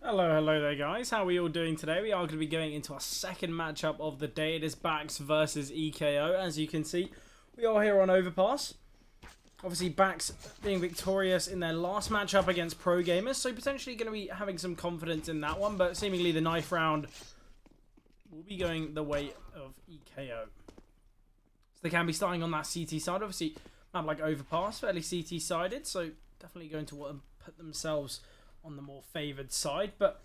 Hello there guys, how are we all doing today? We are going to be going into our second matchup of the day. It is Bax versus EKO. As you can see, we are here on Overpass. Obviously Bax being victorious in their last matchup against Pro Gamers, so potentially going to be having some confidence in that one, but seemingly the knife round will be going the way of EKO. So they can be starting on that CT side, obviously map like Overpass, fairly CT sided, so definitely going to want to put themselves on the more favoured side. But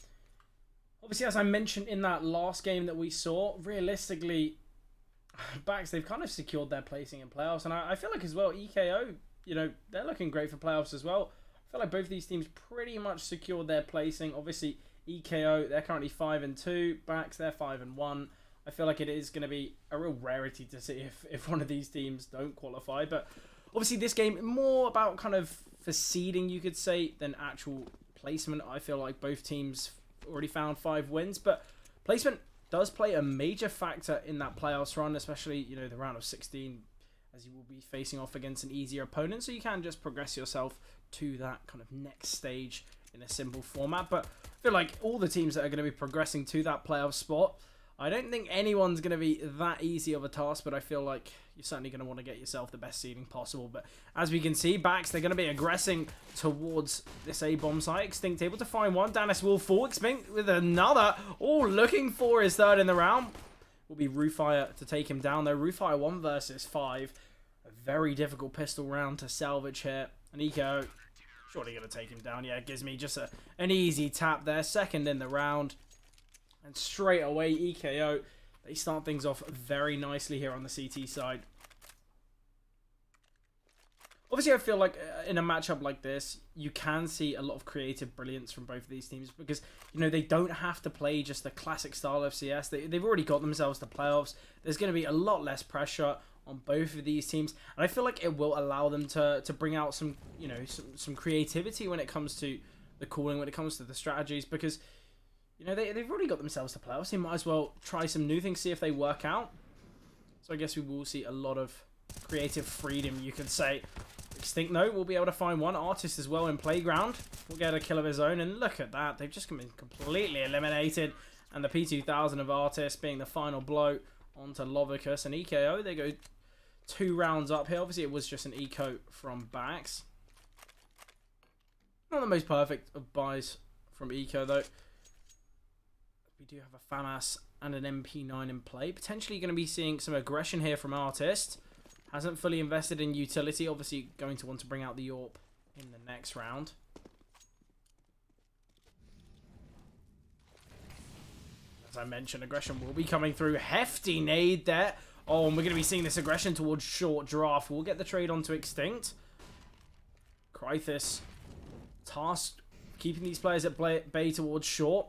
obviously, as I mentioned in that last game that we saw, realistically, Bax, they've kind of secured their placing in playoffs. And I feel like as well, EKO, you know, they're looking great for playoffs as well. I feel like both of these teams pretty much secured their placing. Obviously, EKO, they're currently 5-2. Bax, they're 5-1. I feel like it is going to be a real rarity to see if one of these teams don't qualify. But obviously, this game, more about kind of for seeding, you could say, than actual placement. I feel like both teams already found 5 wins, but placement does play a major factor in that playoffs run, especially, you know, the round of 16, as you will be facing off against an easier opponent, so you can just progress yourself to that kind of next stage in a simple format. But I feel like all the teams that are going to be progressing to that playoff spot, I don't think anyone's going to be that easy of a task, but I feel like you're certainly going to want to get yourself the best seeding possible. But as we can see, Bax, they're going to be aggressing towards this A-bomb site. Extinct able to find one. Danis will fall. Extinct with another. Oh, looking for his third in the round. Will be Roofire to take him down, though. Roofire 1 versus 5. A very difficult pistol round to salvage here. And EKO surely going to take him down. Yeah, it gives me just an easy tap there. Second in the round. And straight away, EKO, they start things off very nicely here on the CT side. Obviously, I feel like in a matchup like this, you can see a lot of creative brilliance from both of these teams because, you know, they don't have to play just the classic style of CS. They've already got themselves to playoffs. There's going to be a lot less pressure on both of these teams. And I feel like it will allow them to bring out some, you know, some creativity when it comes to the calling, when it comes to the strategies, because you know, they've already got themselves to playoffs. They might as well try some new things, see if they work out. So I guess we will see a lot of creative freedom, you could say. Extinct, no, we'll be able to find one. Artist as well in Playground. We'll get a kill of his own. And look at that. They've just been completely eliminated. And the P2000 of Artist being the final blow onto Lovicus. And EKO, they go 2 rounds up here. Obviously, it was just an eco from Bax. Not the most perfect of buys from EKO, though. We do have a FAMAS and an MP9 in play. Potentially going to be seeing some aggression here from Artist. Hasn't fully invested in utility. Obviously going to want to bring out the AWP in the next round. As I mentioned, aggression will be coming through. Hefty nade there. Oh, and we're going to be seeing this aggression towards short draft. We'll get the trade onto Extinct. Krythis tasked keeping these players at bay towards short.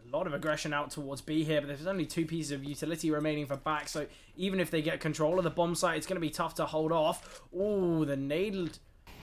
A lot of aggression out towards B here, but there's only 2 pieces of utility remaining for Bax, so even if they get control of the bomb site, it's going to be tough to hold off. Ooh, the nade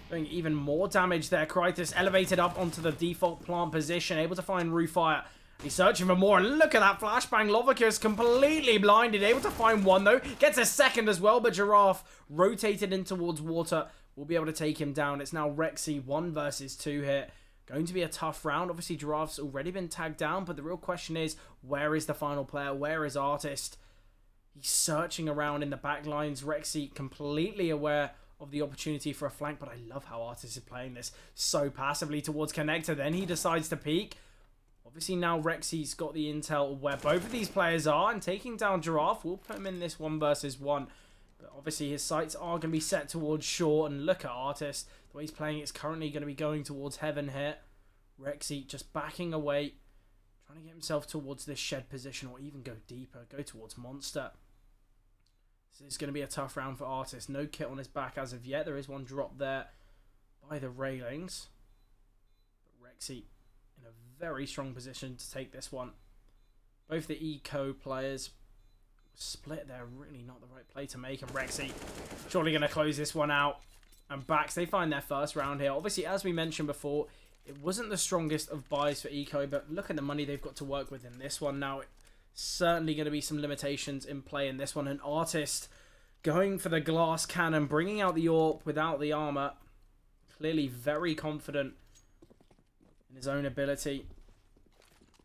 doing even more damage there. Krythis elevated up onto the default plant position, able to find Roofire. He's searching for more, and look at that flashbang. Lovicus completely blinded, able to find one though. Gets a second as well, but Giraffe rotated in towards water. We'll be able to take him down. It's now Rexy 1 versus 2 here. Going to be a tough round. Obviously, Giraffe's already been tagged down, but the real question is, where is the final player? Where is Artist? He's searching around in the back lines. Rexy completely aware of the opportunity for a flank, but I love how Artist is playing this so passively towards Connector. Then he decides to peek. Obviously, now Rexy's got the intel where both of these players are, and taking down Giraffe will put him in this 1 versus 1. But obviously, his sights are going to be set towards short, and look at Artist. The way he's playing, it's currently going to be going towards heaven here. Rexy just backing away, trying to get himself towards this shed position or even go deeper, go towards monster. This is going to be a tough round for Artist. No kit on his back as of yet. There is one drop there by the railings. But Rexy in a very strong position to take this one. Both the EKO players split there. Really not the right play to make. And Rexy surely going to close this one out. And Bax, they find their first round here. Obviously, as we mentioned before, it wasn't the strongest of buys for EKO, but look at the money they've got to work with in this one. Now, certainly going to be some limitations in play in this one. An Artist going for the glass cannon, bringing out the AWP without the armor. Clearly very confident in his own ability.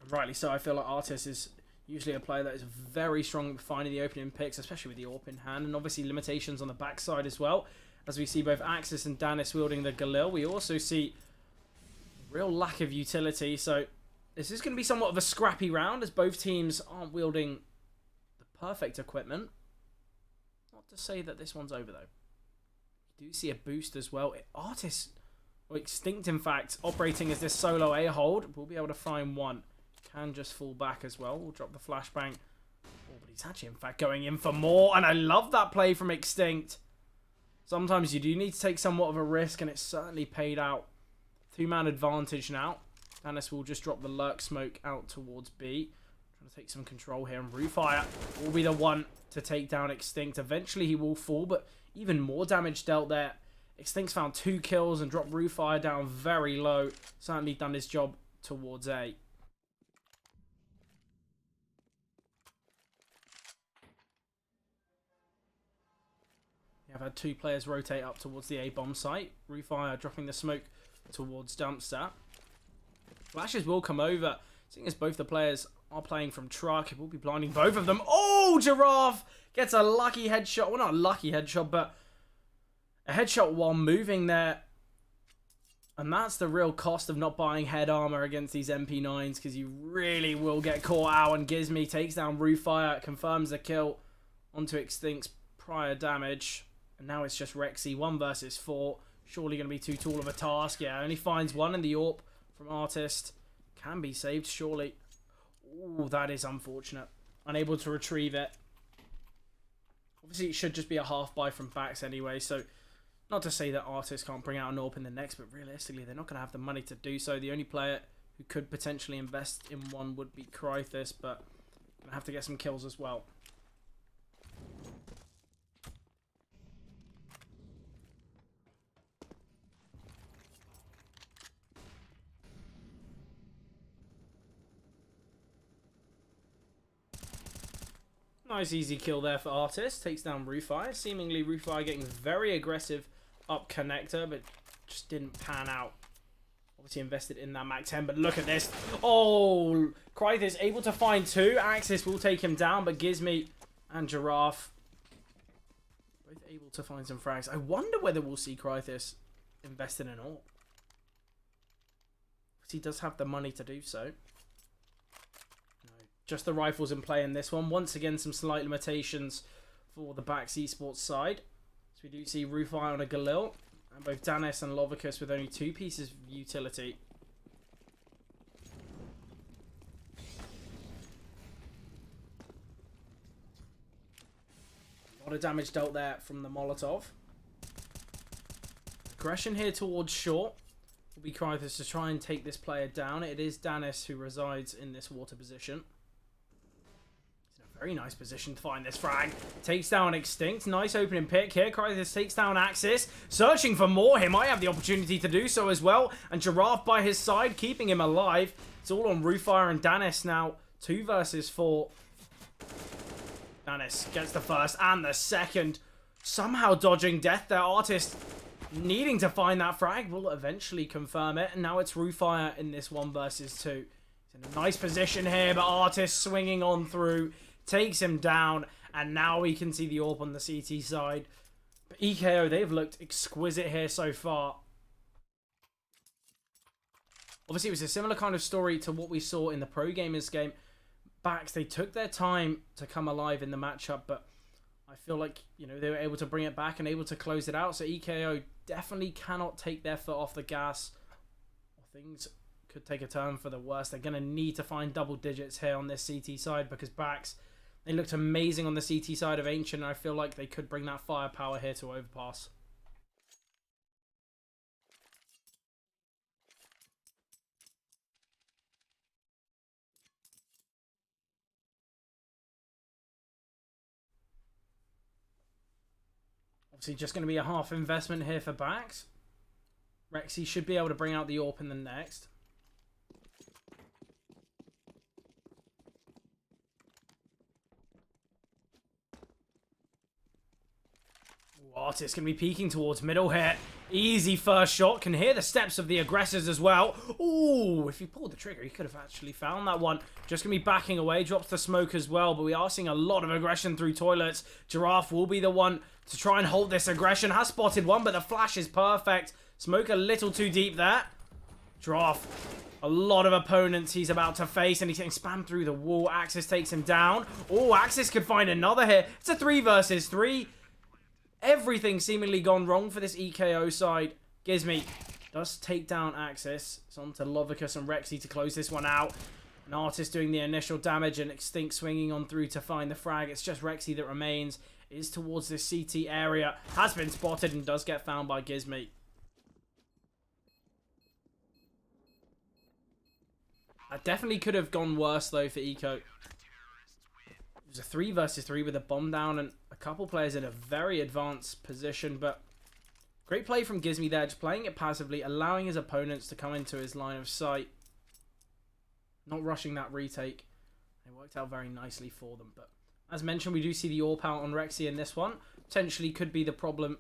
And rightly so. I feel like Artis is usually a player that is very strong at finding the opening picks, especially with the AWP in hand, and obviously limitations on the backside as well. As we see both Axis and Danis wielding the Galil, we also see real lack of utility. So this is going to be somewhat of a scrappy round as both teams aren't wielding the perfect equipment. Not to say that this one's over though. You do see a boost as well. Artis, or Extinct in fact, operating as this solo A hold. We'll be able to find one. Can just fall back as well. We'll drop the flashbang. Oh, but he's actually in fact going in for more. And I love that play from Extinct. Sometimes you do need to take somewhat of a risk, and it's certainly paid out. 2-man advantage now. Danis will just drop the lurk smoke out towards B. Trying to take some control here, and Roofire will be the one to take down Extinct. Eventually he will fall, but even more damage dealt there. Extinct's found 2 kills and dropped Roofire down very low. Certainly done his job towards A. I've had 2 players rotate up towards the A-bomb site. Roofire dropping the smoke towards Dumpster. Flashes will come over. Seeing as both the players are playing from truck, it will be blinding both of them. Oh, Giraffe gets a lucky headshot. Well, not a lucky headshot, but a headshot while moving there. And that's the real cost of not buying head armor against these MP9s, because you really will get caught out. And Gizmy takes down Roofire, confirms the kill onto Extinct's prior damage. And now it's just Rexy, 1 versus 4. Surely going to be too tall of a task. Yeah, only finds 1 in the AWP from Artist. Can be saved, surely. Ooh, that is unfortunate. Unable to retrieve it. Obviously, it should just be a half buy from Bax anyway. So, not to say that Artist can't bring out an AWP in the next, but realistically, they're not going to have the money to do so. The only player who could potentially invest in one would be Krythis, but going to have to get some kills as well. Nice easy kill there for Artist. Takes down Roofire. Seemingly Roofire getting very aggressive up connector, but just didn't pan out. Obviously invested in that Mac 10, but look at this. Oh, Krythis able to find 2. Axis will take him down, but Gizmy and Giraffe both able to find some frags. I wonder whether we'll see Krythis invest in an AWP. Because he does have the money to do so. Just the rifles in play in this one. Once again, some slight limitations for the BakSeSports side. So we do see Roofire on a Galil. And both Danis and Lovicus with only 2 pieces of utility. A lot of damage dealt there from the Molotov. Aggression here towards short. Will be Krythis to try and take this player down. It is Danis who resides in this water position. Very nice position to find this frag. Takes down Extinct. Nice opening pick here. Krythis takes down Axis. Searching for more. He might have the opportunity to do so as well. And Giraffe by his side, keeping him alive. It's all on Roofire and Danis now. 2 versus 4. Danis gets the first and the second. Somehow dodging death. Their Artist needing to find that frag will eventually confirm it. And now it's Roofire in this 1 versus 2. He's in a nice position here, but Artist swinging on through. Takes him down, and now we can see the AWP on the CT side. But EKO, they've looked exquisite here so far. Obviously, it was a similar kind of story to what we saw in the Pro Gamers game. Bax, they took their time to come alive in the matchup, but I feel like, you know, they were able to bring it back and able to close it out. So EKO definitely cannot take their foot off the gas. Things could take a turn for the worst. They're going to need to find double digits here on this CT side, because Bax, they looked amazing on the CT side of Ancient, and I feel like they could bring that firepower here to overpass. Obviously, just going to be a half investment here for Bax. Rexy should be able to bring out the AWP in the next. Artist going to be peeking towards middle here. Easy first shot. Can hear the steps of the aggressors as well. Ooh, if he pulled the trigger, he could have actually found that one. Just going to be backing away. Drops the smoke as well. But we are seeing a lot of aggression through toilets. Giraffe will be the one to try and hold this aggression. Has spotted one, but the flash is perfect. Smoke a little too deep there. Giraffe. A lot of opponents he's about to face, and he's getting spammed through the wall. Axis takes him down. Oh, Axis could find another here. It's a 3 versus 3. Everything seemingly gone wrong for this EKO side. Gizmy does take down Axis. It's on to Lovicus and Rexy to close this one out. An Artist doing the initial damage and Extinct swinging on through to find the frag. It's just Rexy that remains. Is towards this CT area. Has been spotted and does get found by Gizmy. That definitely could have gone worse though for EKO. It was a 3 versus 3 with a bomb down and a couple players in a very advanced position, but great play from Gizmy there, just playing it passively, allowing his opponents to come into his line of sight. Not rushing that retake. It worked out very nicely for them, but as mentioned, we do see the AWP out on Rexy in this one. Potentially could be the problem,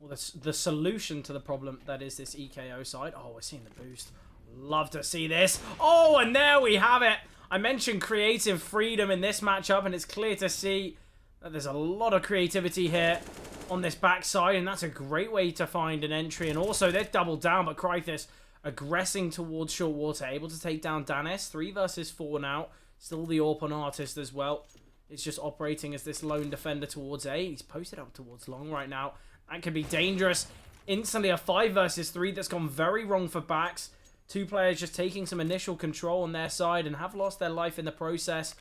or the solution to the problem that is this EKO side. Oh, we're seeing the boost. Love to see this. Oh, and there we have it. I mentioned creative freedom in this matchup, and it's clear to see that there's a lot of creativity here on this backside, and that's a great way to find an entry. And also, they're doubled down, but Krythis aggressing towards short water, able to take down Danis. 3 versus 4 now. Still the AWP on Artist as well. It's just operating as this lone defender towards A. He's posted up towards long right now. That could be dangerous. Instantly a 5 versus 3 that's gone very wrong for Bax. 2 players just taking some initial control on their side and have lost their life in the process.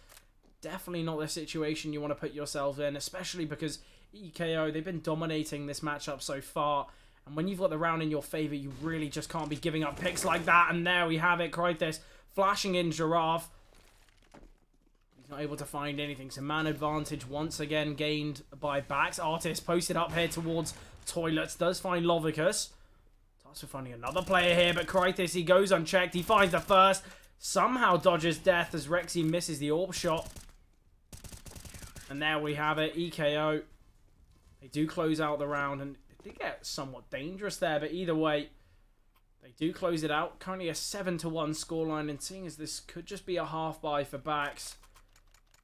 Definitely not the situation you want to put yourself in, especially because EKO, they've been dominating this matchup so far. And when you've got the round in your favor, you really just can't be giving up picks like that. And there we have it. Krythis flashing in Giraffe. He's not able to find anything. So man advantage once again gained by Bax. Artist posted up here towards toilets. Does find Lovicus. Also finding another player here, but Krythis, he goes unchecked. He finds the first. Somehow dodges death as Rexy misses the AWP shot. And there we have it. EKO. They do close out the round, and it did get somewhat dangerous there, but either way, they do close it out. Currently a 7-1 scoreline, and seeing as this could just be a half buy for Bax,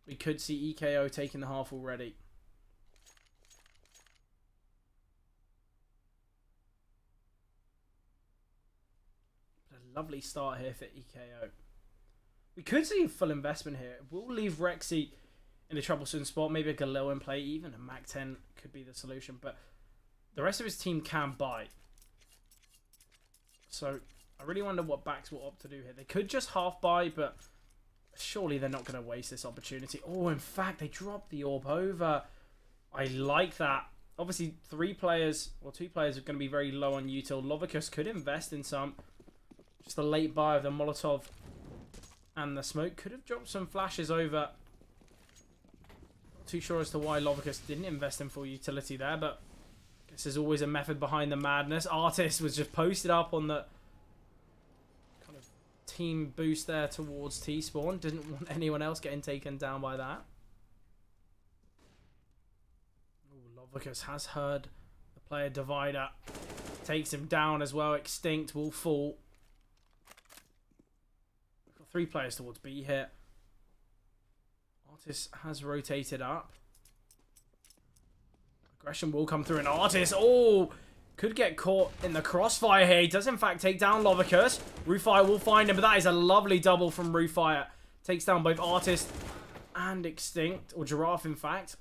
we could see EKO taking the half already. Lovely start here for EKO. We could see a full investment here. We'll leave Rexy in a troublesome spot. Maybe a Galil in play. Even a Mac 10 could be the solution. But the rest of his team can buy. So I really wonder what Bax will opt to do here. They could just half buy, but surely they're not going to waste this opportunity. Oh, in fact, they dropped the AWP over. I like that. Obviously, 3 players or 2 players are going to be very low on util. Lovicus could invest in some. Just the late buy of the Molotov and the smoke could have dropped some flashes over. Not too sure as to why Lovicus didn't invest in full utility there, but I guess there's always a method behind the madness. Artist was just posted up on the kind of team boost there towards T-spawn. Didn't want anyone else getting taken down by that. Ooh, Lovicus has heard the player divider. Takes him down as well. Extinct will fall. 3 players towards B here. Artist has rotated up. Aggression will come through, and Artist, oh, could get caught in the crossfire here. He does in fact take down Lovicus. Roofire will find him, but that is a lovely double from Roofire. Takes down both Artist and Extinct, or Giraffe in fact.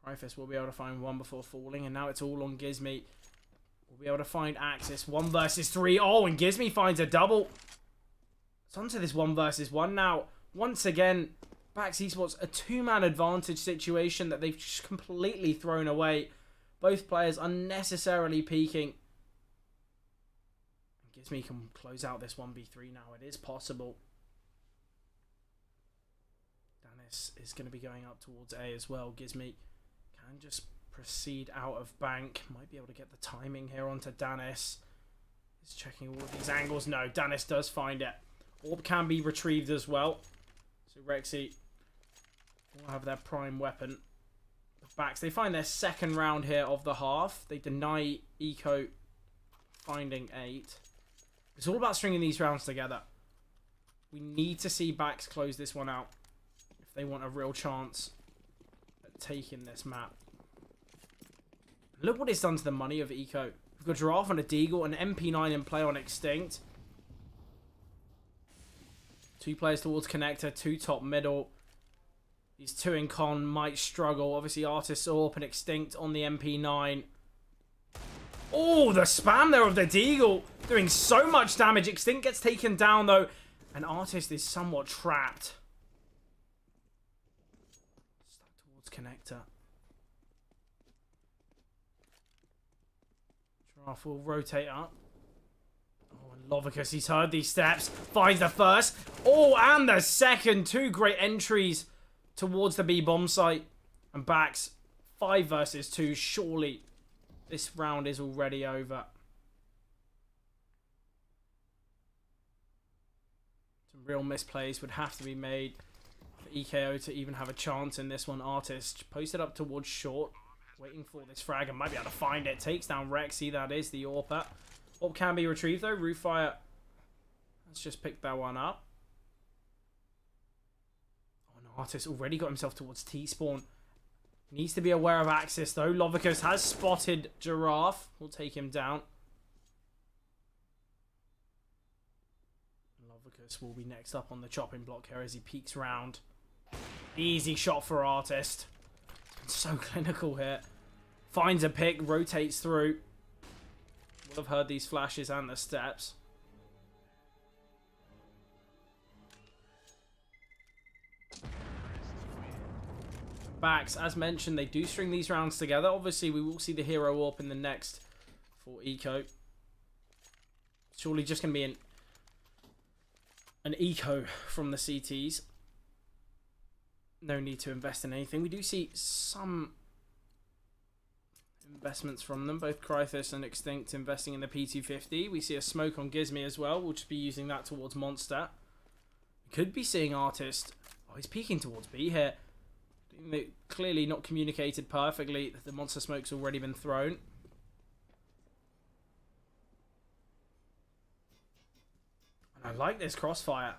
Krythis will be able to find one before falling, and now it's all on Gizmy. We'll be able to find Axis. 1 versus 3. Oh, and Gizmy finds a double. It's onto this 1 versus 1 now. Once again, BakSeSports, a 2-man advantage situation that they've just completely thrown away. Both players unnecessarily peeking. Gizmy can close out this 1v3 now. It is possible. Danis is going to be going up towards A as well. Gizmy can just proceed out of bank. Might be able to get the timing here onto Danis. He's checking all of these angles. No, Danis does find it. AWP can be retrieved as well. So Rexy will have their prime weapon. Backs, they find their second round here of the half. They deny EKO finding 8. It's all about stringing these rounds together. We need to see Backs close this one out if they want a real chance at taking this map. Look what it's done to the money of EKO. We've got Giraffe on a Deagle, an MP9 in play on Extinct. 2 players towards Connector, 2 top middle. These 2 in con might struggle. Obviously, Artist AWP and Extinct on the MP9. Oh, the spam there of the Deagle. Doing so much damage. Extinct gets taken down, though. And Artist is somewhat trapped. Stuck towards Connector. Giraffe will rotate up. Oh, and Lovicus, he's heard these steps. Finds the first. Oh, and the second. 2 great entries towards the B bomb site. And Backs 5 versus 2. Surely this round is already over. Some real misplays would have to be made for EKO to even have a chance in this one. Artist posted up towards short. Waiting for this frag and might be able to find it. Takes down Rexy. That is the AWP. AWP can be retrieved though. Roofire. Let's just pick that one up. Oh, an Artist already got himself towards T-spawn. Needs to be aware of Axis though. Lovicus has spotted Giraffe. We'll take him down. Lovicus will be next up on the chopping block here as he peeks round. Easy shot for Artist. So clinical here. Finds a pick, rotates through. Will have heard these flashes and the steps. Backs, as mentioned, they do string these rounds together. Obviously, we will see the hero AWP in the next for EKO. Surely just going to be an EKO from the CTs. No need to invest in anything. We do see some investments from them. Both Krythus and Extinct investing in the P250. We see a smoke on Gizmy as well. We'll just be using that towards Monster. We could be seeing Artist. Oh, he's peeking towards B here. Clearly not communicated perfectly. The Monster smoke's already been thrown. And I like this crossfire.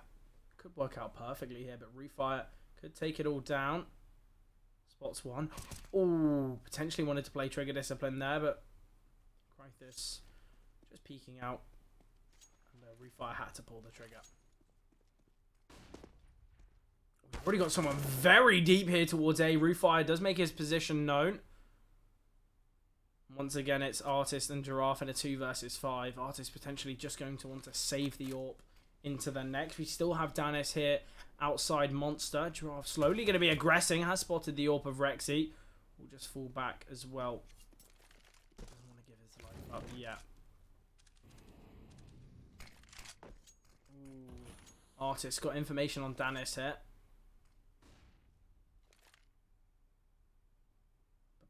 Could work out perfectly here, but Refire could take it all down. Spots one. Oh, potentially wanted to play Trigger Discipline there, but Krythus just peeking out. And Refire had to pull the trigger. We've already got someone very deep here towards A. Refire does make his position known. Once again, it's Artist and Giraffe in a 2 versus 5. Artist potentially just going to want to save the AWP into the next. We still have Danis here outside Monster. Giraffe slowly going to be aggressing. Has spotted the AWP of Rexy. Will just fall back as well. Doesn't want to give his life up yet. Ooh. Artist got information on Danis here.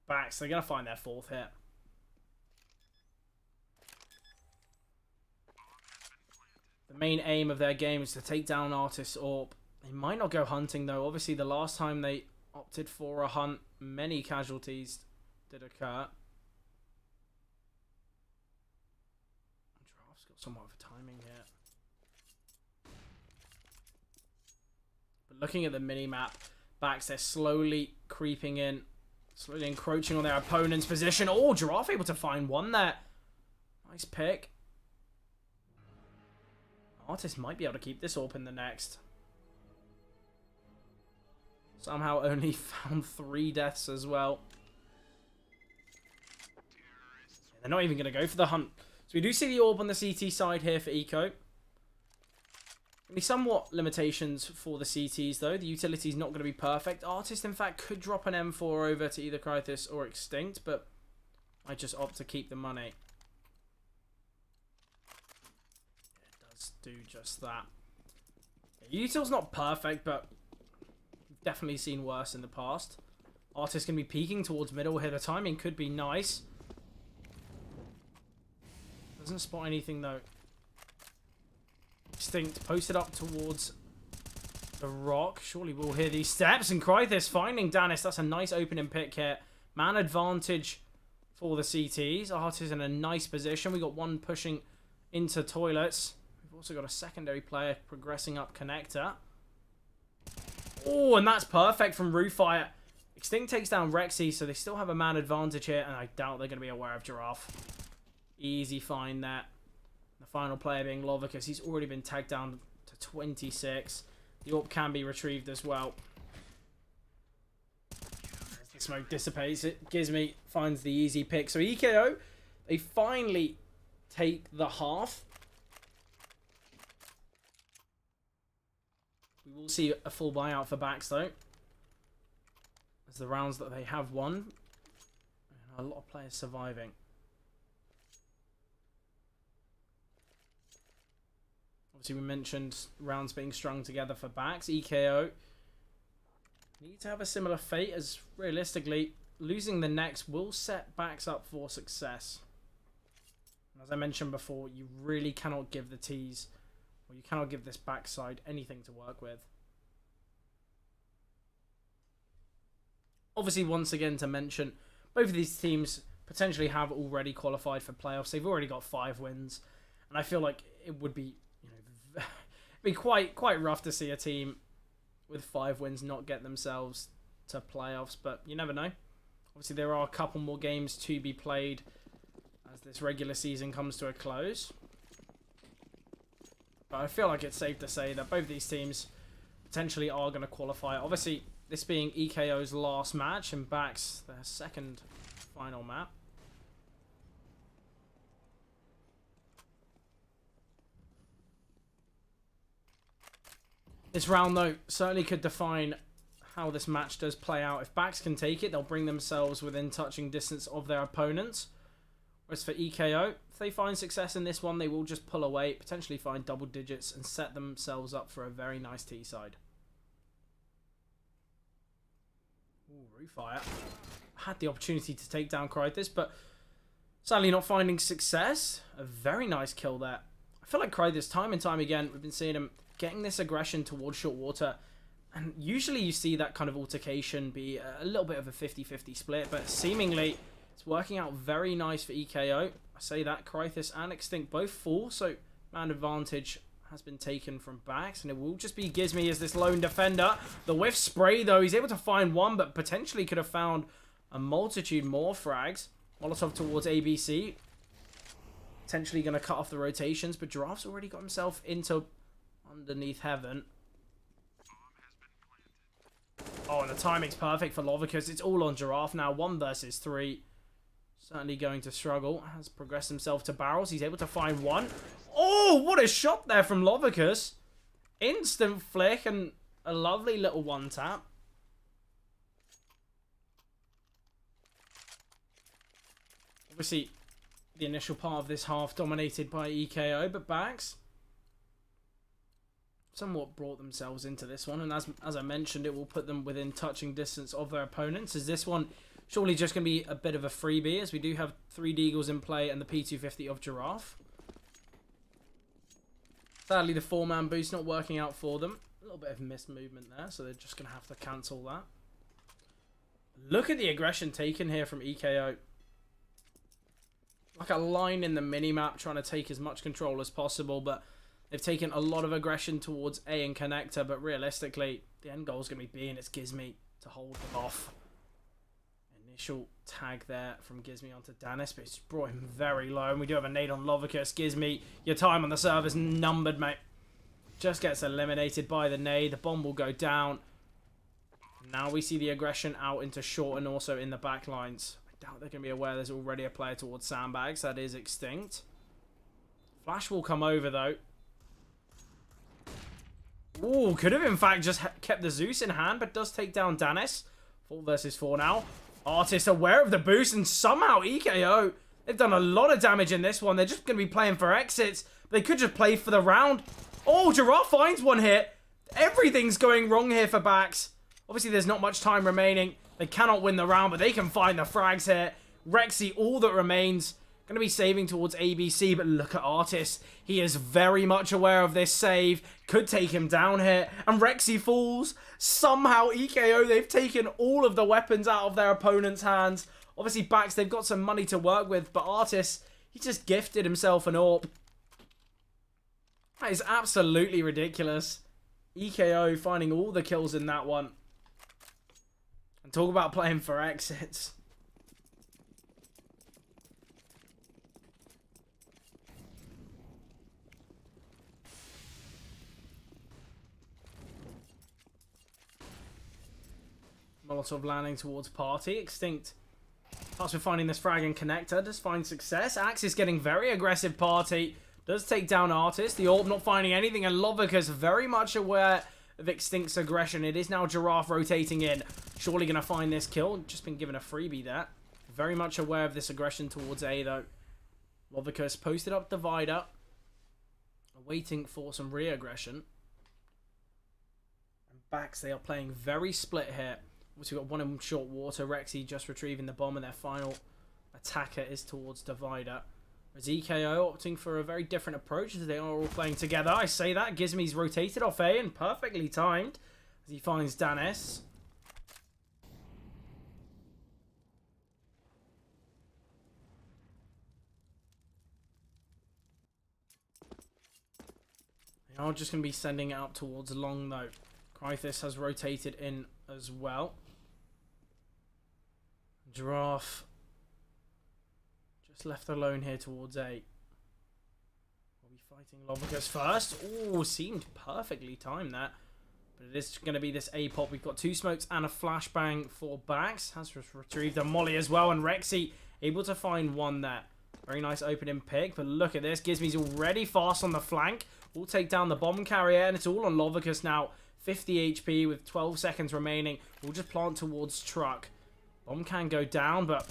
Backs, they're going to find their 4th hit. The main aim of their game is to take down Artist AWP. They might not go hunting though. Obviously the last time they opted for a hunt, many casualties did occur. Giraffe's got somewhat of a timing here. But looking at the mini-map, Backs, they're slowly creeping in. Slowly encroaching on their opponent's position. Oh, Giraffe able to find one there. Nice pick. Artist might be able to keep this AWP in the next. Somehow only found 3 deaths as well. They're not even going to go for the hunt. So we do see the AWP on the CT side here for EKO. Be somewhat limitations for the CTs though. The utility is not going to be perfect. Artist in fact could drop an M4 over to either Krythus or Extinct, but I just opt to keep the money. It does do just that. The util's not perfect, but we've definitely seen worse in the past. Artist can be peeking towards middle here. The timing could be nice. Doesn't spot anything though. Extinct posted up towards The Rock. Surely we'll hear these steps. And Krythis finding Danis. That's a nice opening pick here. Man advantage for the CTs. Artis in a nice position. We got one pushing into toilets. We've also got a secondary player progressing up connector. Oh, and that's perfect from Roofire. Extinct takes down Rexy, so they still have a man advantage here, and I doubt they're going to be aware of Giraffe. Easy find there. The final player being Lovicus. He's already been tagged down to 26. The AWP can be retrieved as well. As the smoke dissipates, it Gizmy finds the easy pick. So EKO, they finally take the half. We will see a full buyout for Bax though, as the rounds that they have won, and a lot of players surviving. Obviously, we mentioned rounds being strung together for Bax. EKO need to have a similar fate, as realistically, losing the next will set Bax up for success. And as I mentioned before, you really cannot give the T's, or you cannot give this backside anything to work with. Obviously, once again to mention, both of these teams potentially have already qualified for playoffs. They've already got 5 wins, and I feel like it would be, be quite rough to see a team with 5 wins not get themselves to playoffs, but you never know. Obviously, there are a couple more games to be played as this regular season comes to a close. But I feel like it's safe to say that both these teams potentially are going to qualify. Obviously, this being EKO's last match and Bax their second final map. This round, though, certainly could define how this match does play out. If Bax can take it, they'll bring themselves within touching distance of their opponents. Whereas for EKO, if they find success in this one, they will just pull away, potentially find double digits, and set themselves up for a very nice T-side. Ooh, Roofire had the opportunity to take down Krythis, but sadly not finding success. A very nice kill there. I feel like Krythis, time and time again, we've been seeing him getting this aggression towards short water, and usually you see that kind of altercation be a little bit of a 50-50 split, but seemingly it's working out very nice for EKO. I say that Krythis and Extinct both fall, so man advantage has been taken from Bax, and it will just be Gizmy as this lone defender. The whiff spray though, he's able to find one, but potentially could have found a multitude more frags. Molotov towards ABC, potentially going to cut off the rotations, but Giraffe's already got himself into underneath heaven. Oh, and the timing's perfect for Lovicus. It's all on Giraffe now. 1 versus 3. Certainly going to struggle. Has progressed himself to barrels. He's able to find one. Oh, what a shot there from Lovicus. Instant flick and a lovely little one tap. Obviously, the initial part of this half dominated by EKO, but Bax somewhat brought themselves into this one, and as I mentioned, it will put them within touching distance of their opponents. Is this one surely just going to be a bit of a freebie, as we do have 3 Deagles in play and the P250 of Giraffe. Sadly, the 4-man boost not working out for them. A little bit of missed movement there, so they're just going to have to cancel that. Look at the aggression taken here from EKO. Like a line in the mini-map, trying to take as much control as possible, but they've taken a lot of aggression towards A and connector, but realistically, the end goal is going to be B, and it's Gizmy to hold them off. Initial tag there from Gizmy onto Danis, but it's brought him very low, and we do have a nade on Lovicus. Gizmy, your time on the serve is numbered, mate. Just gets eliminated by the nade. The bomb will go down. Now we see the aggression out into short and also in the back lines. I doubt they're going to be aware there's already a player towards sandbags. That is Extinct. Flash will come over, though. Ooh, could have in fact just kept the Zeus in hand, but does take down Danis. 4 versus 4 now. Artist aware of the boost, and somehow EKO, they've done a lot of damage in this one. They're just going to be playing for exits. They could just play for the round. Oh, Giraffe finds one here. Everything's going wrong here for Bax. Obviously, there's not much time remaining. They cannot win the round, but they can find the frags here. Rexy, all that remains. Going to be saving towards ABC, but look at Artis. He is very much aware of this save. Could take him down here. And Rexy falls. Somehow EKO, they've taken all of the weapons out of their opponent's hands. Obviously, Baks, they've got some money to work with, but Artis, he just gifted himself an AWP. That is absolutely ridiculous. EKO finding all the kills in that one. And talk about playing for exits. Molotov landing towards Party. Extinct. After finding this frag and connector, does find success. Axe is getting very aggressive. Party does take down Artist. The AWP not finding anything, and Lovica's very much aware of Extinct's aggression. It is now Giraffe rotating in. Surely going to find this kill. Just been given a freebie there. Very much aware of this aggression towards A, though. Lovica's posted up Divider. Waiting for some re-aggression. And Baks, they are playing very split here. We've got one in short water. Rexy just retrieving the bomb, and their final attacker is towards Divider. As EKO opting for a very different approach as they are all playing together. I say that. Gizmy's rotated off A and perfectly timed as he finds Danis. They are just going to be sending it up towards long, though. Krythis has rotated in as well. Giraffe just left alone here towards A. We'll be fighting Lovica's first. Oh, seemed perfectly timed that. But it is going to be this A pop. We've got 2 smokes and a flashbang for Baks. Has retrieved a molly as well. And Rexy able to find one there. Very nice opening pick. But look at this. Gizmy's already fast on the flank. We'll take down the bomb carrier. And it's all on Lovicus now. 50 HP with 12 seconds remaining. We'll just plant towards truck. Bomb can go down, but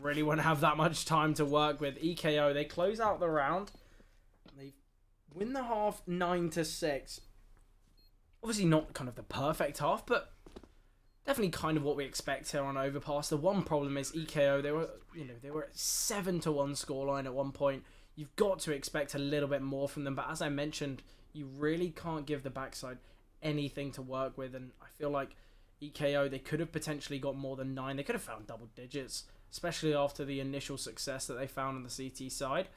really won't have that much time to work with. EKO, they close out the round. They win the half 9-6. Obviously not kind of the perfect half, but definitely kind of what we expect here on Overpass. The one problem is EKO, they were at 7-1 scoreline at one point. You've got to expect a little bit more from them, but as I mentioned, you really can't give the backside anything to work with, and I feel like EKO, they could have potentially got more than 9. They could have found double digits, especially after the initial success that they found on the CT side.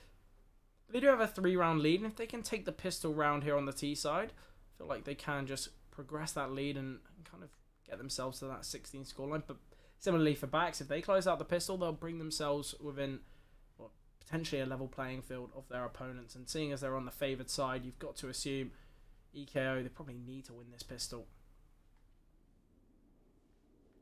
But they do have a 3-round lead, and if they can take the pistol round here on the T side, I feel like they can just progress that lead and kind of get themselves to that 16 scoreline. But similarly for Baks, if they close out the pistol, they'll bring themselves within potentially a level playing field of their opponents. And seeing as they're on the favoured side, you've got to assume EKO, they probably need to win this pistol.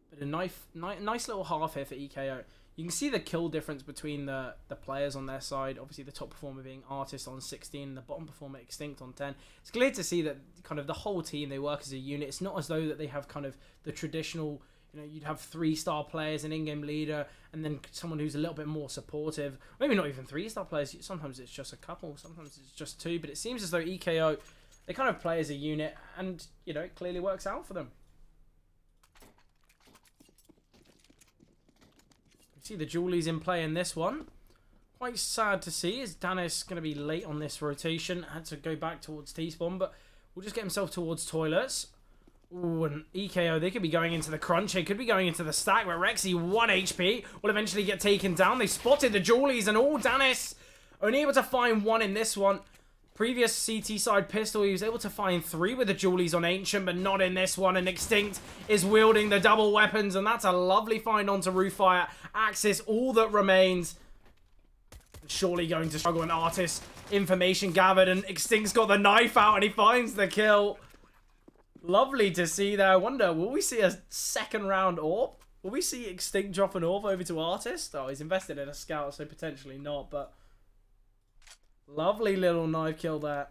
But a nice little half here for EKO. You can see the kill difference between the players on their side. Obviously, the top performer being Artist on 16, the bottom performer Extinct on 10. It's clear to see that kind of the whole team, they work as a unit. It's not as though that they have kind of the traditional, you'd have 3-star players, an in-game leader, and then someone who's a little bit more supportive. Maybe not even 3-star players. Sometimes it's just a couple. Sometimes it's just 2. But it seems as though EKO, they kind of play as a unit, and, it clearly works out for them. See the Julies in play in this one. Quite sad to see. Is Danis going to be late on this rotation? Had to go back towards T-spawn, but we'll just get himself towards toilets. Ooh, and EKO, they could be going into the crunch. They could be going into the stack, but Rexy, 1 HP, will eventually get taken down. They spotted the Julies, and Danis only able to find 1 in this one. Previous CT side pistol, he was able to find 3 with the Julies on Ancient, but not in this one. And Extinct is wielding the double weapons, and that's a lovely find onto Rooffire. Axis, all that remains. Surely going to struggle. An Artist, information gathered, and Extinct's got the knife out, and he finds the kill. Lovely to see there. I wonder, will we see a second round AWP? Will we see Extinct drop an AWP over to Artist? Oh, he's invested in a scout, so potentially not, but lovely little knife kill there.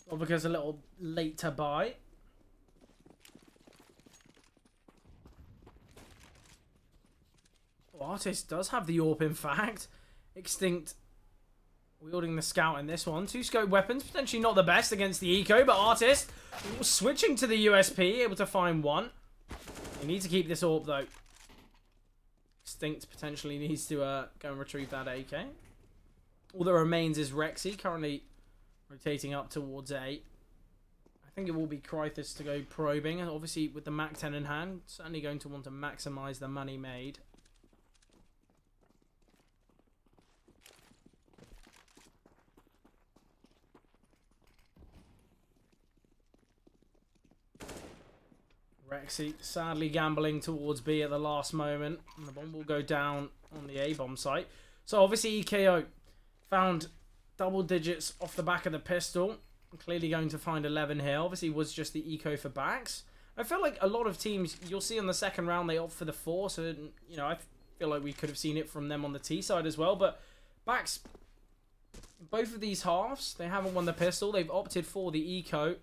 Well, because a little late to buy. Oh, Artist does have the AWP, in fact. Extinct wielding the scout in this one. 2 scope weapons, potentially not the best against the EKO, but Artist switching to the USP, able to find one. You need to keep this AWP though. Extinct potentially needs to go and retrieve that AK. All that remains is Rexy, currently rotating up towards A. I think it will be Krythis to go probing, and obviously with the Mac 10 in hand, certainly going to want to maximize the money made. Rexy sadly gambling towards B at the last moment, and the bomb will go down on the A bomb site. So obviously EKO found double digits off the back of the pistol. Clearly going to find 11 here. Obviously was just the eco for Baks. I feel like a lot of teams, you'll see on the second round, they opt for the 4. So, you know, I feel like we could have seen it from them on the T side as well. But Baks, both of these halves, they haven't won the pistol. They've opted for the eco.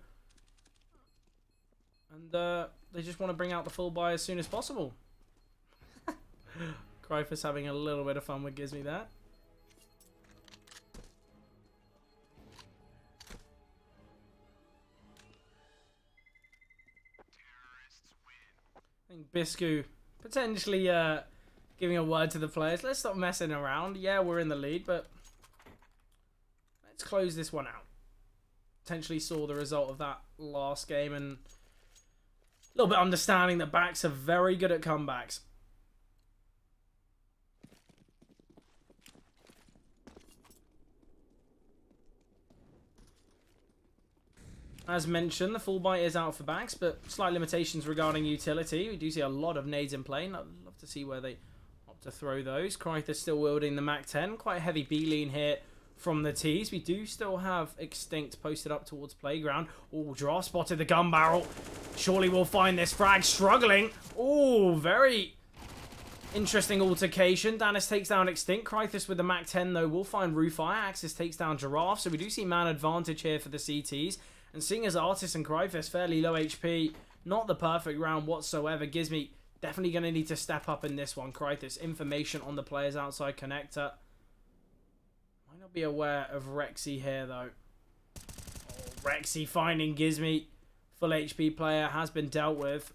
And they just want to bring out the full buy as soon as possible. Krythis having a little bit of fun with Gizmy there. I think Biscu potentially giving a word to the players. Let's stop messing around. Yeah, we're in the lead, but let's close this one out. Potentially saw the result of that last game and a little bit understanding that Baks are very good at comebacks. As mentioned, the full buy is out for Baks, but slight limitations regarding utility. We do see a lot of nades in play. I'd love to see where they opt to throw those. Krythis still wielding the Mac 10. Quite a heavy B lean here from the T's. We do still have Extinct posted up towards Playground. Oh, Draw spotted the gun barrel. Surely we'll find this frag struggling. Oh, very interesting altercation. Danis takes down Extinct. Krythis with the Mac 10, though, will find Rufire. Axis takes down Giraffe. So we do see man advantage here for the CTs. And seeing as Artist and Krythis fairly low HP, not the perfect round whatsoever. Gizmy definitely going to need to step up in this one. Krythis, information on the players outside connector. Might not be aware of Rexy here, though. Oh, Rexy finding Gizmy. Full HP player has been dealt with.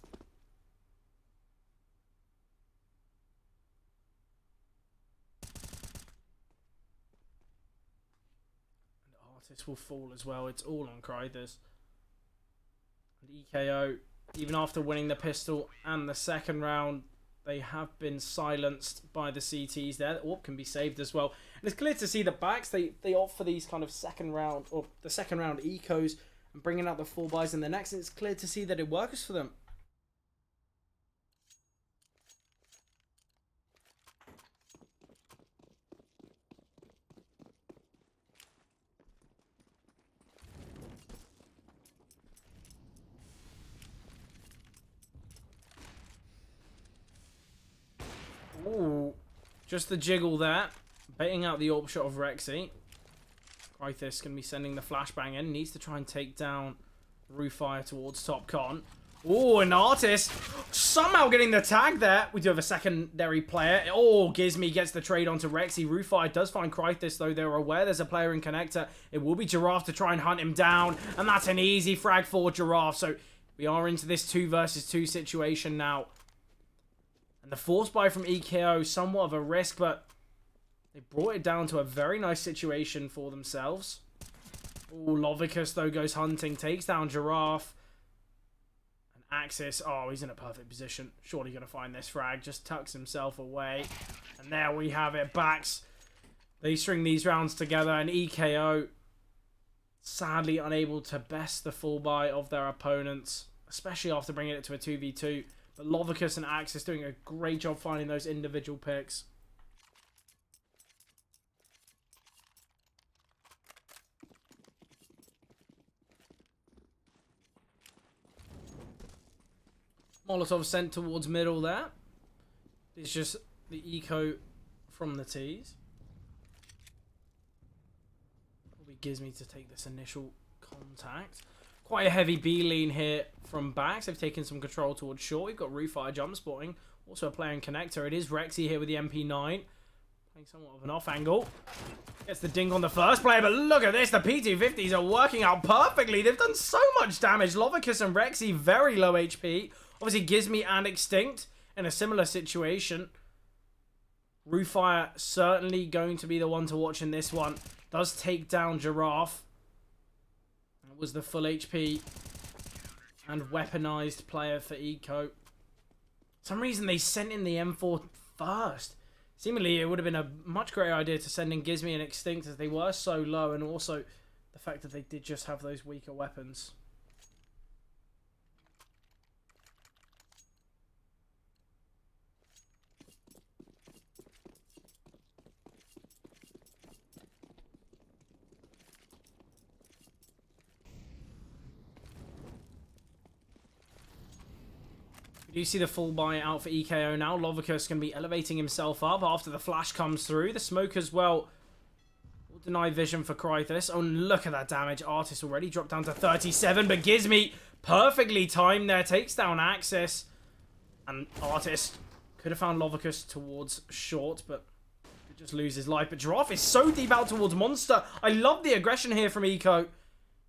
Artist will fall as well. It's all on Krythis. And EKO, even after winning the pistol and the second round, they have been silenced by the CTs there. The AWP can be saved as well. And it's clear to see that Baks, they opt for these kind of second round, or the second round ecos and bringing out the full buys in the next. And it's clear to see that it works for them. Ooh, just the jiggle there. Baiting out the AWP shot of Rexy. Krythis going to be sending the flashbang in. Needs to try and take down Rufire towards top con. Oh, an Artist somehow getting the tag there. We do have a secondary player. Oh, Gizmy gets the trade onto Rexy. Rufire does find Krythis, though. They're aware there's a player in connector. It will be Giraffe to try and hunt him down. And that's an easy frag for Giraffe. So we are into this 2 versus 2 situation now. And the force buy from EKO, somewhat of a risk, but they brought it down to a very nice situation for themselves. Oh, Lovicus, though, goes hunting, takes down Giraffe. And Axis, oh, he's in a perfect position. Surely going to find this frag, just tucks himself away. And there we have it, Baks. They string these rounds together, and EKO sadly unable to best the full buy of their opponents, especially after bringing it to a 2v2. But Lovicus and Axis doing a great job finding those individual picks. Molotov sent towards middle there. It's just the eco from the T's. Probably gives me to take this initial contact. Quite a heavy B lean here from Baks. They've taken some control towards short. We've got Rufire jump spotting. Also a player in connector. It is Rexy here with the MP9. playing somewhat of an off angle. Gets the dink on the first player, but look at this. The P250s are working out perfectly. They've done so much damage. Lovicus and Rexy, very low HP. Obviously, Gizmy and Extinct in a similar situation. Roofire certainly going to be the one to watch in this one. Does take down Giraffe. That was the full HP and weaponized player for EKO. For some reason, they sent in the M4 first. Seemingly, it would have been a much greater idea to send in Gizmy and Extinct as they were so low, and also the fact that they did just have those weaker weapons. You see the full buy out for EKO now. Lovicus can be elevating himself up after the flash comes through. The smoke as well will deny vision for Krythus. Oh, look at that damage. Artist already dropped down to 37, but Gizmy perfectly timed there. Takes down Axis. And Artist could have found Lovicus towards short, but could just lose his life. But Giraffe is so deep out towards Monster. I love the aggression here from EKO.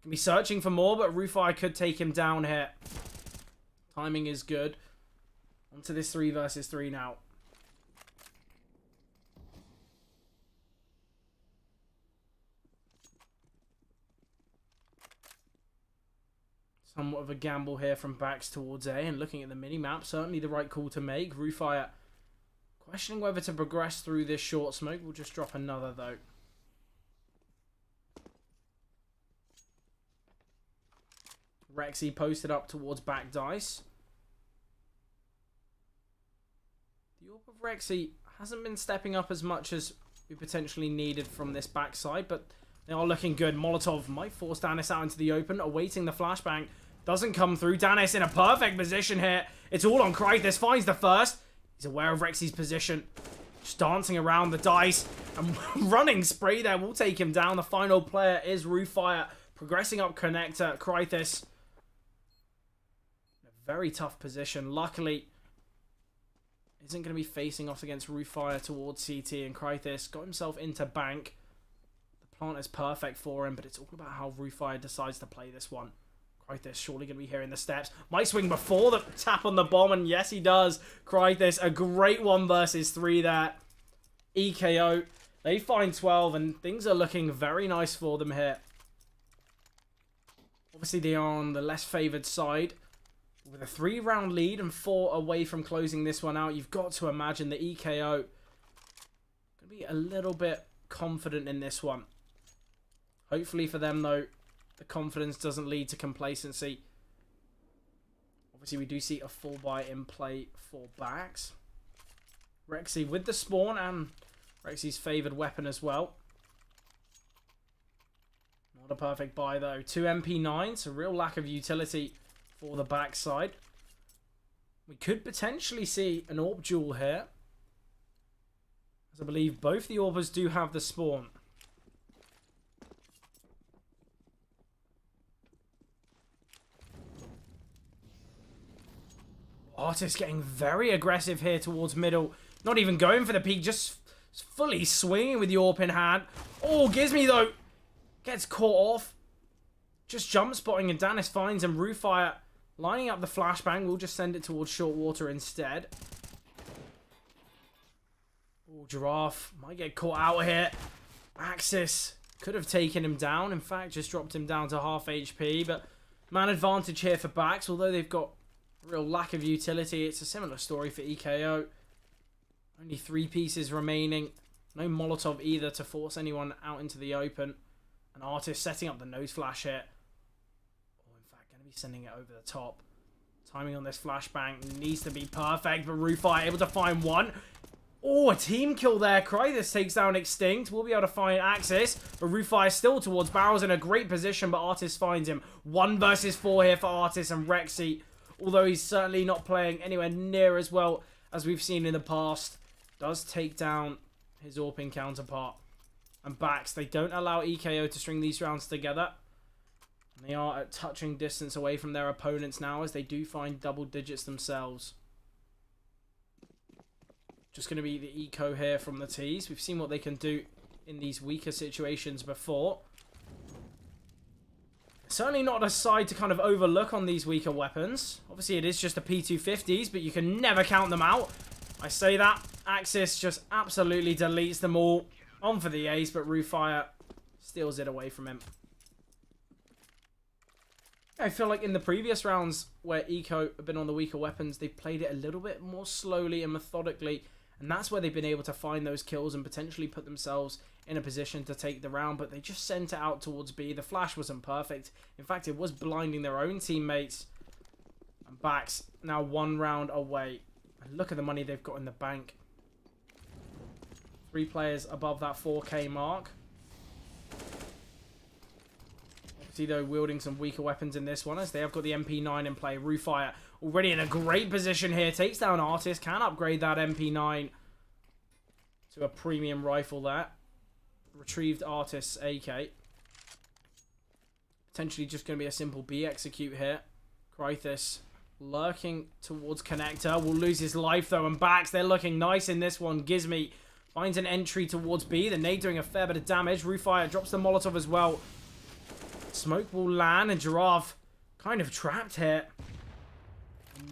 Can be searching for more, but Roofire could take him down here. Timing is good. Onto this 3 versus 3 now. Somewhat of a gamble here from Bax towards A, and looking at the mini-map, certainly the right call to make. Roofire questioning whether to progress through this short smoke. We'll just drop another though. Rexy posted up towards back dice. The AWP of Rexy hasn't been stepping up as much as we potentially needed from this backside, but they are looking good. Molotov might force Danis out into the open, awaiting the flashbang. Doesn't come through. Danis in a perfect position here. It's all on Krythus. Finds the first. He's aware of Rexy's position. Just dancing around the dice. And running spray there will take him down. The final player is Roofire. Progressing up connector. Krythus. In a very tough position. Luckily, isn't going to be facing off against Roofire towards CT, and Krythus got himself into bank. The plant is perfect for him, but it's all about how Roofire decides to play this one. Krythus surely going to be hearing the steps. Might swing before the tap on the bomb, and yes, he does. Krythus, a great 1 versus 3 there. EKO, they find 12, and things are looking very nice for them here. Obviously, they are on the less favoured side. With a 3-round lead and 4 away from closing this one out, you've got to imagine the EKO going to be a little bit confident in this one. Hopefully for them, though, the confidence doesn't lead to complacency. Obviously, we do see a full buy in play for Bax. Rexy with the spawn and Rexy's favoured weapon as well. Not a perfect buy, though. 2 MP9s, a real lack of utility for the backside. We could potentially see an AWP duel here, as I believe both the AWPers do have the spawn. Artist getting very aggressive here towards middle. Not even going for the peak, just fully swinging with the AWP in hand. Oh, Gizmy though gets caught off. Just jump spotting, and Danis finds him. Roofire lining up the flashbang. We'll just send it towards short water instead. Oh, Giraffe might get caught out here. Axis could have taken him down. In fact, just dropped him down to half HP. But man advantage here for Bax. Although they've got a real lack of utility, it's a similar story for EKO. Only 3 pieces remaining. No Molotov either to force anyone out into the open. An Artist setting up the nose flash here. Be sending it over the top. Timing on this flashbang needs to be perfect, but Roofire able to find one. Oh, a team kill there. Krythus takes down Extinct. We'll be able to find Axis, but Roofire still towards barrels in a great position, but Artist finds him. 1 versus 4 here for Artist and Rexy, although he's certainly not playing anywhere near as well as we've seen in the past. Does take down his AWPing counterpart. And Bax, they don't allow EKO to string these rounds together. They are at touching distance away from their opponents now, as they do find double digits themselves. just going to be the EKO here from the T's. We've seen what they can do in these weaker situations before. Certainly not a side to kind of overlook on these weaker weapons. Obviously, it is just a P250s, but you can never count them out. I say that. Axis just absolutely deletes them all. On for the ace, but Rufire steals it away from him. I feel like in the previous rounds where EKO have been on the weaker weapons, they've played it a little bit more slowly and methodically. And that's where they've been able to find those kills and potentially put themselves in a position to take the round. But they just sent it out towards B. The flash wasn't perfect. In fact, it was blinding their own teammates. And Bax now 1 round away. And look at the money they've got in the bank. 3 players above that 4K mark. Obviously, though, wielding some weaker weapons in this one as they have got the MP9 in play. Rufire already in a great position here. Takes down Artist. Can upgrade that MP9 to a premium rifle there. Retrieved Artist's AK. Potentially just going to be a simple B execute here. Krythis lurking towards Connector. Will lose his life though. And Bax, they're looking nice in this one. Gizmy finds an entry towards B. The nade doing a fair bit of damage. Rufire drops the Molotov as well. Smoke will land and Giraffe kind of trapped here.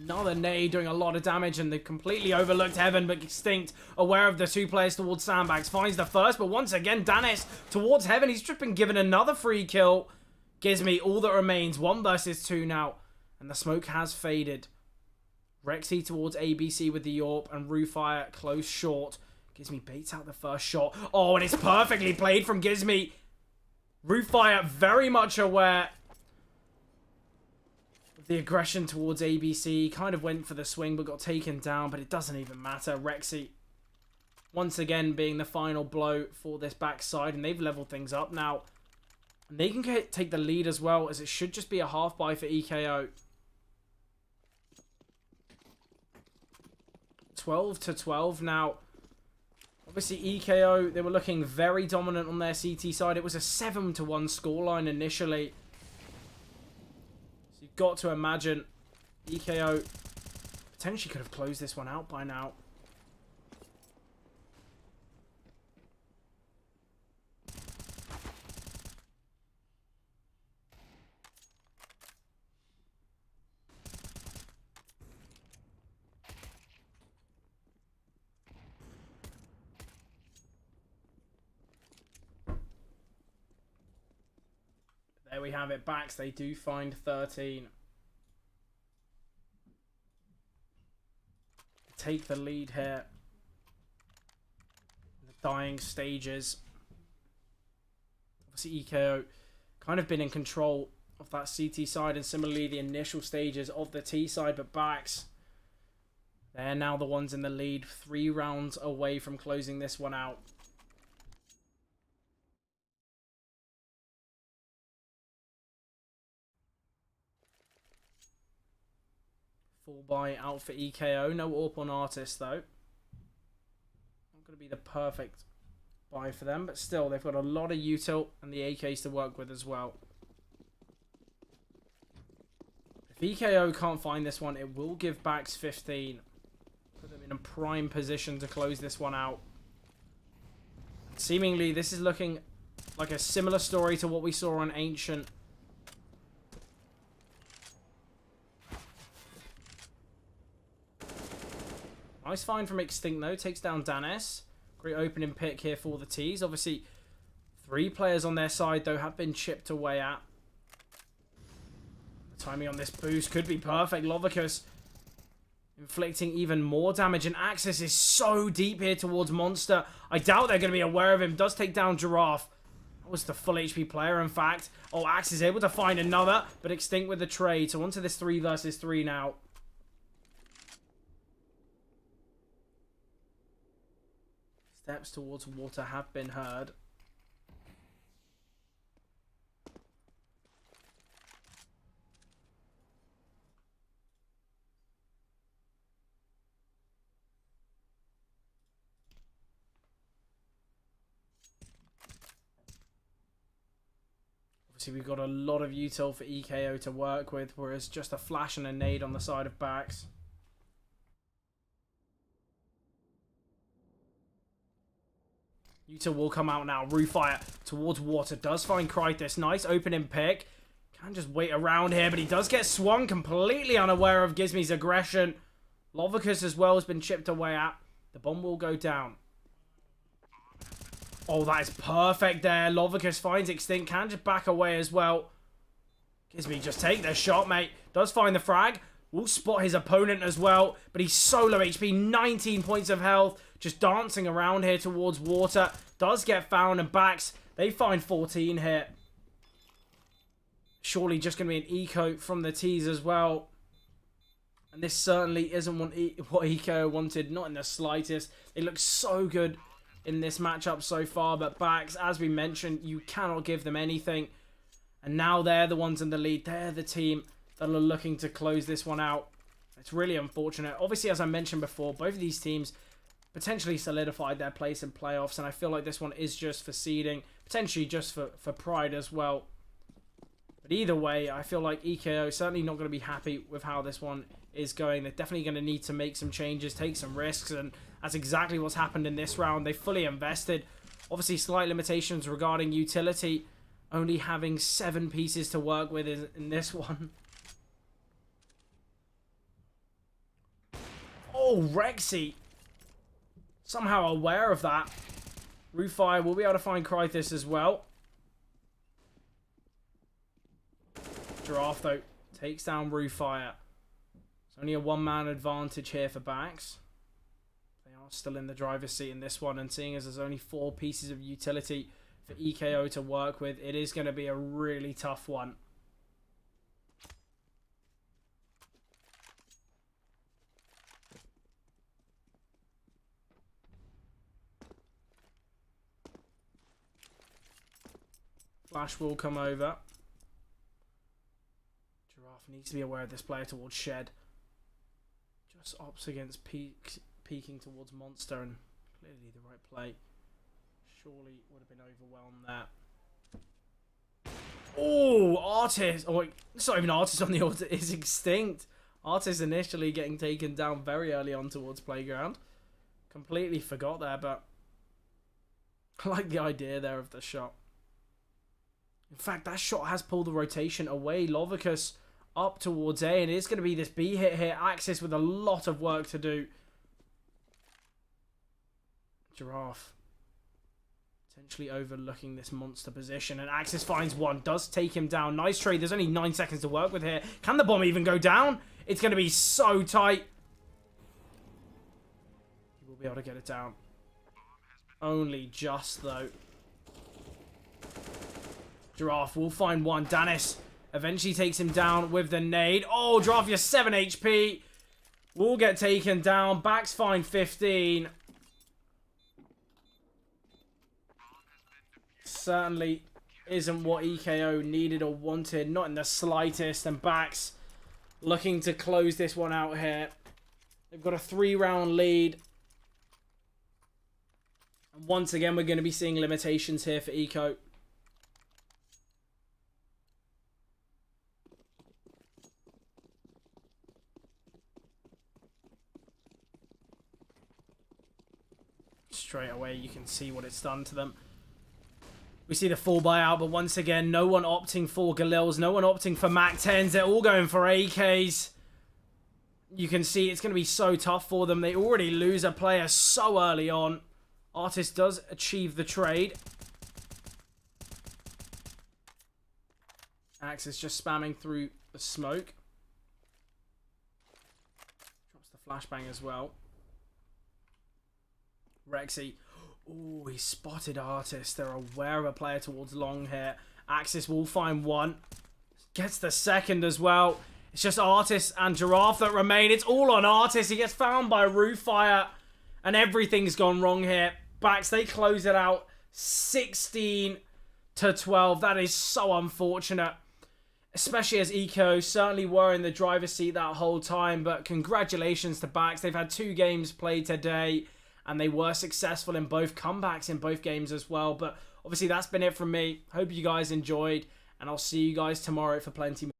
Another nade doing a lot of damage and they've completely overlooked Heaven, but Extinct, aware of the 2 players towards Sandbags, finds the first, but once again, Danis towards Heaven. He's just been given another free kill. Gizmy, all that remains, 1 versus 2 now, and the smoke has faded. Rexy towards ABC with the AWP, and Rufire close short. Gizmy baits out the first shot. Oh, and it's perfectly played from Gizmy. Rufire very much aware of the aggression towards ABC. Kind of went for the swing but got taken down, but it doesn't even matter. Rexy once again being the final blow for this backside, and they've leveled things up now. And they can take the lead as well, as it should just be a half buy for EKO. 12-12 now. Obviously, EKO, they were looking very dominant on their CT side. It was a 7-1 scoreline initially. So you've got to imagine EKO potentially could have closed this one out by now. There we have it. Bax, they do find 13. Take the lead here. The dying stages. Obviously, EKO kind of been in control of that CT side, and similarly the initial stages of the T side, but Bax, they're now the ones in the lead. 3 rounds away from closing this one out. Full buy out for EKO. No AWP on Artist, though. Not going to be the perfect buy for them, but still, they've got a lot of util and the AKs to work with as well. If EKO can't find this one, it will give Bax 15. Put them in a prime position to close this one out. Seemingly, this is looking like a similar story to what we saw on Ancient. Nice find from Extinct, though. Takes down Danis. Great opening pick here for the T's. Obviously, 3 players on their side, though, have been chipped away at. The timing on this boost could be perfect. Lovicus inflicting even more damage. And Axis is so deep here towards Monster. I doubt they're going to be aware of him. Does take down Giraffe. That was the full HP player, in fact. Oh, Axe is able to find another, but Extinct with the trade. So onto this 3 versus 3 now. Steps towards water have been heard. Obviously, we've got a lot of util for EKO to work with, whereas just a flash and a nade on the side of Bax. Utah will come out now. Roofire towards water. Does find Krytis. Nice opening pick. Can just wait around here, but he does get swung. Completely unaware of Gizmi's aggression. Lovicus as well has been chipped away at. The bomb will go down. Oh, that is perfect there. Lovicus finds Extinct. Can just back away as well. Gizmi, just take the shot, mate. Does find the frag. Will spot his opponent as well. But he's so low HP. 19 points of health. Just dancing around here towards water. Does get found and backs. They find 14 here. Surely just going to be an EKO from the tees as well. And this certainly isn't what EKO wanted. Not in the slightest. They look so good in this matchup so far. But backs, as we mentioned, you cannot give them anything. And now they're the ones in the lead. They're the team that are looking to close this one out. It's really unfortunate. Obviously, as I mentioned before, both of these teams potentially solidified their place in playoffs. And I feel like this one is just for seeding. Potentially just for pride as well. But either way, I feel like EKO certainly not going to be happy with how this one is going. They're definitely going to need to make some changes, take some risks. And that's exactly what's happened in this round. They fully invested. Obviously, slight limitations regarding utility. Only having 7 pieces to work with in this one. Oh, Rexy. Somehow aware of that. Roofire will be able to find Krytis as well. Giraffe, though, takes down Roofire. It's only a 1-man advantage here for backs. They are still in the driver's seat in this one. And seeing as there's only 4 pieces of utility for EKO to work with, it is going to be a really tough one. Flash will come over. Giraffe needs to be aware of this player towards Shed. Just opts against peeking towards Monster, and clearly the right play. Surely would have been overwhelmed there. Oh, Artist. Oh, wait. It's not even Artist on the order. It's Extinct. Artist initially getting taken down very early on towards Playground. Completely forgot there, but I like the idea there of the shot. In fact, that shot has pulled the rotation away. Lovicus up towards A, and it's going to be this B hit here. Axis with a lot of work to do. Giraffe potentially overlooking this monster position, and Axis finds one. Does take him down. Nice trade. There's only 9 seconds to work with here. Can the bomb even go down? It's going to be so tight. He will be able to get it down. Only just, though. Giraffe will find one. Danis eventually takes him down with the nade. Oh, Giraffe, you're 7 HP. Will get taken down. Backs find 15. Certainly isn't what EKO needed or wanted. Not in the slightest. And backs looking to close this one out here. They've got a 3-round lead. And once again, we're going to be seeing limitations here for EKO. Straight away, you can see what it's done to them. We see the full buyout, but once again, no one opting for Galils, no one opting for MAC-10s. They're all going for AKs. You can see it's going to be so tough for them. They already lose a player so early on. Artist does achieve the trade. Axe is just spamming through the smoke. Drops the flashbang as well. Rexy. Oh, he spotted Artist. They're aware of a player towards long here. Axis will find one. Gets the second as well. It's just Artist and Giraffe that remain. It's all on Artist. He gets found by Roofire. And everything's gone wrong here. Backs, they close it out 16-12. That is so unfortunate. Especially as EKO certainly were in the driver's seat that whole time. But congratulations to Backs. They've had 2 games played today. And they were successful in both comebacks in both games as well. But obviously that's been it from me. Hope you guys enjoyed. And I'll see you guys tomorrow for plenty more.